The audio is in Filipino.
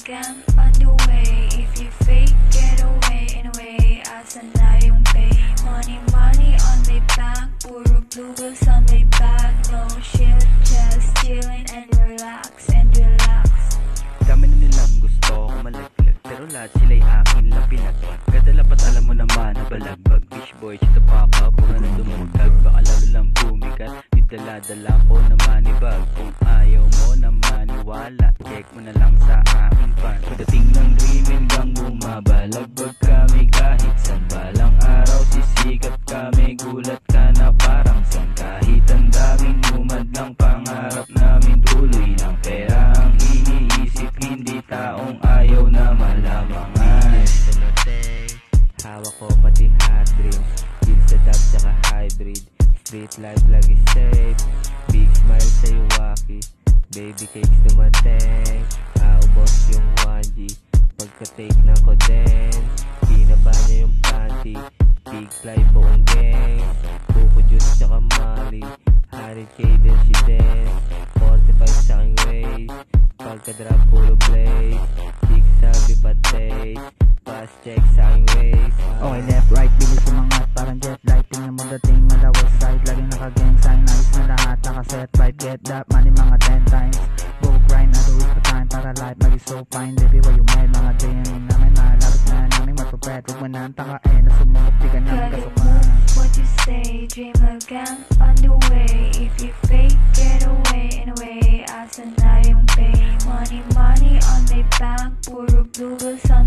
gang on the way. If you fake, get away. Anyway, asan na yung pay? Money, money on my bank. Puro blue bills on my bag. No shit, just chillin' and relax and relax. Dami na nilang gusto ako malaglag, pero lahat sila'y akin lang pinagpag. Kadalapat alam mo naman na balagbag. Fish boy, chita papa, pura na dumagdag. Baka lalo lang bumigat, dala-dala ko na manibag. Kung ayaw mo na maniwala, check mo na lang sa aking fan. Pagdating ng dream hanggang bumabalagbag kami kahit saan. Balang araw sisikat kami, gulat ka na parang san. Kahit ang daming lumad ng pangarap namin, tuloy ng pera ang iniisip, hindi taong ayaw na malamangan. Hawak ko pati hot dreams, deal sa dab tsaka hybrid. Street life lagi safe, big smile sa'yo waki. Baby cakes dumating, kaubos yung 1G. Pagka-take ng koden, binaba niya yung panty. Big fly buong gang, buko juice tsaka mali. 100k din si dance, 45 sa aking waist. Pagka-drop puro blaze, big sabi pa taste. Fast check sa aking waist. Okay, left, right, bilis umangat, parang jet light. Tingnan mo dating mala west side, laging naka-gang sign. Nice na lahat, naka-set right, get that money mga 10 times. Go grind, I do it for time, para life maging so fine. Baby, why you mad, mga DM namin, malapit na namin matupet. Huwag mo na ang tanga na sumukot, di ka namin kasukan. What you say, dream a gang on the way. If you fake, get away. Anyway, asan na yung pay? Money, money on my bank. Puro blue bills on